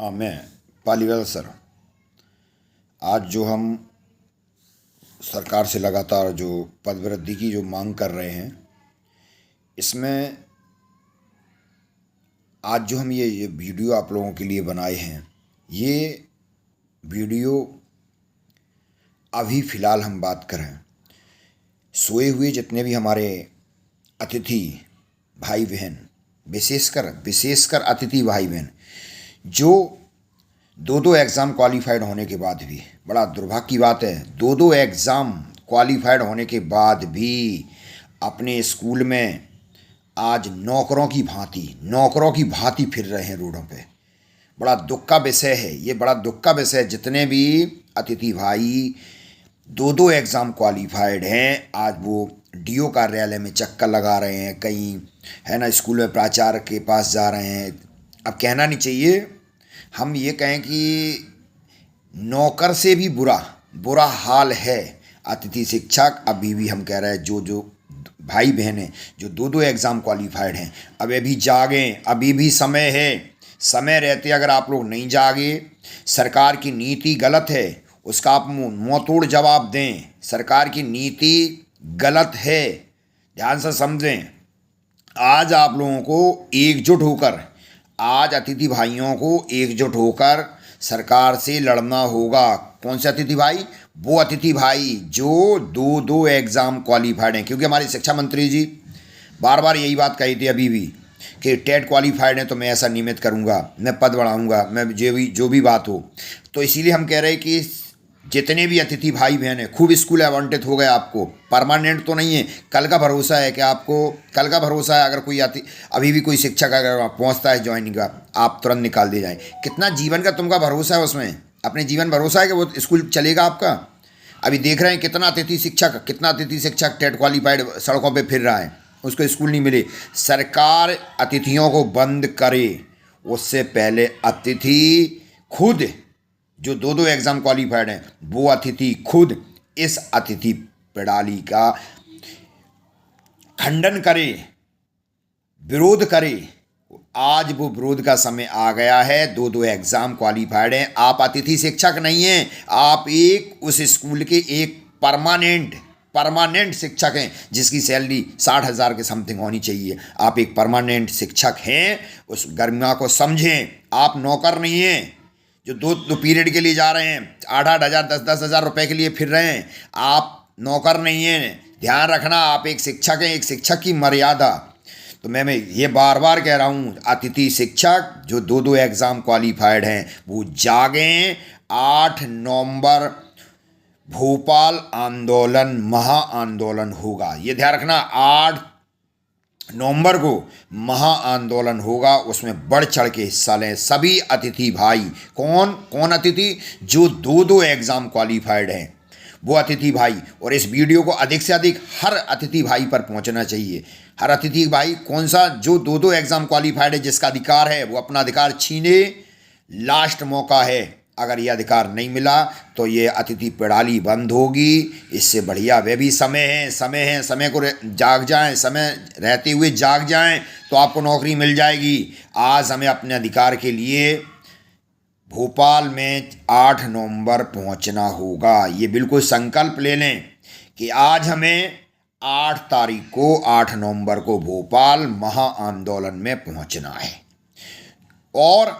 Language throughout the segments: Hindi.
हाँ, मैं पालीवाल सर। आज जो हम सरकार से लगातार जो पदवृद्धि की जो मांग कर रहे हैं, इसमें आज जो हम ये वीडियो आप लोगों के लिए बनाए हैं, ये वीडियो अभी फ़िलहाल हम बात करें, सोए हुए जितने भी हमारे अतिथि भाई बहन, विशेषकर अतिथि भाई बहन जो दो एग्ज़ाम क्वालिफाइड होने के बाद भी, बड़ा दुर्भाग्य की बात है, दो एग्ज़ाम क्वालिफाइड होने के बाद भी अपने स्कूल में आज नौकरों की भांति फिर रहे हैं रोडों पे। बड़ा दुख का विषय है ये, बड़ा दुख का विषय है। जितने भी अतिथि भाई दो एग्ज़ाम क्वालिफाइड हैं, आज वो डीओ कार्यालय में चक्कर लगा रहे हैं, कहीं है ना स्कूल में प्राचार्य के पास जा रहे हैं। अब कहना नहीं चाहिए, हम ये कहें कि नौकर से भी बुरा हाल है अतिथि शिक्षक। अभी भी हम कह रहे हैं जो भाई बहन हैं जो दो एग्ज़ाम क्वालिफाइड हैं, अब अभी जागें, अभी भी समय है। समय रहते अगर आप लोग नहीं जागे, सरकार की नीति गलत है, उसका आप मुँह तोड़ जवाब दें। सरकार की नीति गलत है, ध्यान से समझें। आज आप लोगों को एकजुट होकर, आज अतिथि भाइयों को एकजुट होकर सरकार से लड़ना होगा। कौन से अतिथि भाई? वो अतिथि भाई जो दो एग्ज़ाम क्वालिफाइड हैं, क्योंकि हमारे शिक्षा मंत्री जी बार बार यही बात कही थी अभी भी कि टेट क्वालिफाइड है तो मैं ऐसा नियमित करूँगा, मैं पद बढ़ाऊँगा, मैं जो भी बात हो। तो इसीलिए हम कह रहे हैं कि जितने भी अतिथि भाई बहन हैं, खूब स्कूल आवंटित हो गए आपको। परमानेंट तो नहीं है, कल का भरोसा है कि आपको कल का भरोसा है, अगर कोई अभी भी कोई शिक्षक अगर पहुंचता है ज्वाइनिंग का, आप तुरंत निकाल दे जाएं। कितना जीवन का तुमका भरोसा है उसमें, अपने जीवन भरोसा है कि वो स्कूल चलेगा आपका। अभी देख रहे हैं कितना अतिथि शिक्षक टेट क्वालिफाइड सड़कों पर फिर रहा है, उसको स्कूल नहीं मिले। सरकार अतिथियों को बंद करे, उससे पहले अतिथि खुद जो दो एग्ज़ाम क्वालिफाइड हैं, वो अतिथि खुद इस अतिथि प्रणाली का खंडन करे, विरोध करे। आज वो विरोध का समय आ गया है। दो एग्ज़ाम क्वालिफाइड हैं, आप अतिथि शिक्षक नहीं हैं, आप उस स्कूल के एक परमानेंट शिक्षक हैं जिसकी सैलरी 60,000 के समथिंग होनी चाहिए। आप एक परमानेंट शिक्षक हैं, उस गरिमा को समझें। आप नौकर नहीं हैं जो दो पीरियड के लिए जा रहे हैं, 8,000 10,000 रुपए के लिए फिर रहे हैं। आप नौकर नहीं हैं, ध्यान रखना। आप एक शिक्षक हैं, एक शिक्षक की मर्यादा। तो मैं ये बार बार कह रहा हूँ, अतिथि शिक्षक जो दो एग्ज़ाम क्वालिफाइड हैं वो जागें। 8 नवंबर भोपाल आंदोलन, महा आंदोलन होगा, ये ध्यान रखना। 8 नवंबर को महा आंदोलन होगा, उसमें बढ़ चढ़ के हिस्सा लें सभी अतिथि भाई। कौन अतिथि? जो दो एग्ज़ाम क्वालिफाइड हैं, वो अतिथि भाई। और इस वीडियो को अधिक से अधिक हर अतिथि भाई पर पहुंचना चाहिए। हर अतिथि भाई कौन सा? जो दो एग्ज़ाम क्वालिफाइड है, जिसका अधिकार है वो अपना अधिकार छीने। लास्ट मौका है, अगर ये अधिकार नहीं मिला तो ये अतिथि प्रणाली बंद होगी। इससे बढ़िया वे भी समय को जाग जाएं, समय रहते हुए जाग जाएं तो आपको नौकरी मिल जाएगी। आज हमें अपने अधिकार के लिए भोपाल में 8 नवंबर पहुंचना होगा। ये बिल्कुल संकल्प ले लें कि आज हमें 8 नवंबर को भोपाल महा आंदोलन में पहुंचना है। और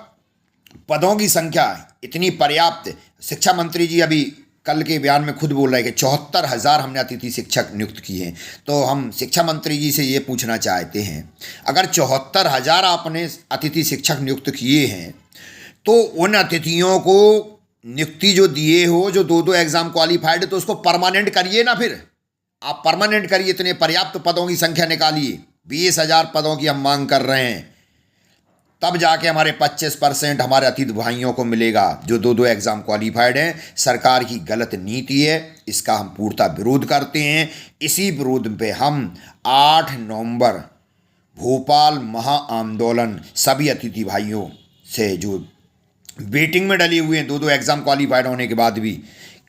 पदों की संख्या इतनी पर्याप्त। शिक्षा मंत्री जी अभी कल के बयान में खुद बोल रहे हैं कि 74,000 हमने अतिथि शिक्षक नियुक्त किए हैं। तो हम शिक्षा मंत्री जी से ये पूछना चाहते हैं, अगर 74,000 आपने अतिथि शिक्षक नियुक्त किए हैं, तो उन अतिथियों को नियुक्ति जो दिए हो, जो दो एग्ज़ाम क्वालिफाइड, तो उसको परमानेंट करिए ना। फिर आप परमानेंट करिए, इतने पर्याप्त पदों की संख्या निकालिए। 20,000 पदों की हम मांग कर रहे हैं, तब जाके हमारे 25% हमारे अतिथि भाइयों को मिलेगा जो दो एग्ज़ाम क्वालिफाइड हैं। सरकार की गलत नीति है, इसका हम पूर्णतः विरोध करते हैं। इसी विरोध पे हम 8 नवंबर भोपाल महा आंदोलन सभी अतिथि भाइयों से जो वेटिंग में डले हुए हैं, दो एग्ज़ाम क्वालिफाइड होने के बाद भी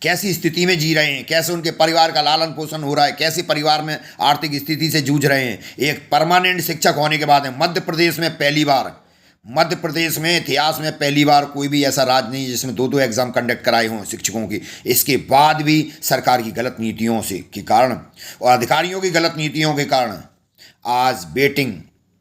कैसी स्थिति में जी रहे हैं, कैसे उनके परिवार का लालन पोषण हो रहा है, कैसे परिवार में आर्थिक स्थिति से जूझ रहे हैं। एक परमानेंट शिक्षक होने के बाद मध्य प्रदेश में पहली बार मध्य प्रदेश में इतिहास में पहली बार कोई भी ऐसा राज्य नहीं जिसमें दो दो एग्ज़ाम कंडक्ट कराए हों शिक्षकों की। इसके बाद भी सरकार की गलत नीतियों से के कारण और अधिकारियों की गलत नीतियों के कारण आज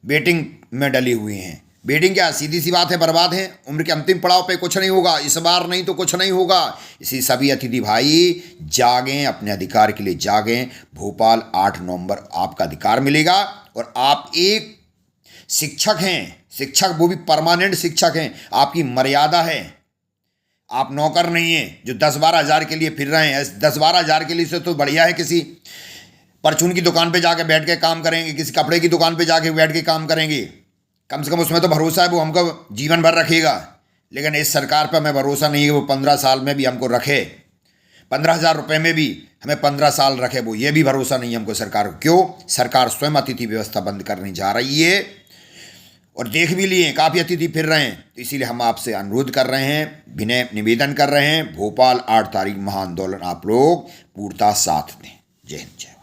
बेटिंग में डली हुई हैं। बेटिंग क्या, सीधी सी बात है, बर्बाद है। उम्र के अंतिम पड़ाव पे कुछ नहीं होगा, इस बार नहीं तो कुछ नहीं होगा। इसी सभी अतिथि भाई जागें, अपने अधिकार के लिए जागें। भोपाल 8 नवंबर आपका अधिकार मिलेगा और आप एक शिक्षक हैं, शिक्षक वो भी परमानेंट शिक्षक हैं। आपकी मर्यादा है, आप नौकर नहीं हैं जो 10-12 हज़ार के लिए फिर रहे हैं। 10-12 हज़ार के लिए से तो बढ़िया है किसी परचून की दुकान पे जाके बैठ के काम करेंगे, किसी कपड़े की दुकान पे जाके बैठ के काम करेंगे। कम से कम उसमें तो भरोसा है वो हमको जीवन भर रखेगा। लेकिन इस सरकार पर हमें भरोसा नहीं है वो 15 साल में भी हमको रखे, 15,000 रुपये में भी हमें 15 साल रखे, वो ये भी भरोसा नहीं है हमको सरकार को। क्यों? सरकार स्वयं अतिथि व्यवस्था बंद करने जा रही है और देख भी लिए काफ़ी अतिथि फिर रहे हैं। तो इसीलिए हम आपसे अनुरोध कर रहे हैं, विनय निवेदन कर रहे हैं, भोपाल 8 तारीख महाआंदोलन आप लोग पूर्णतः साथ दें। जय हिंद, जय।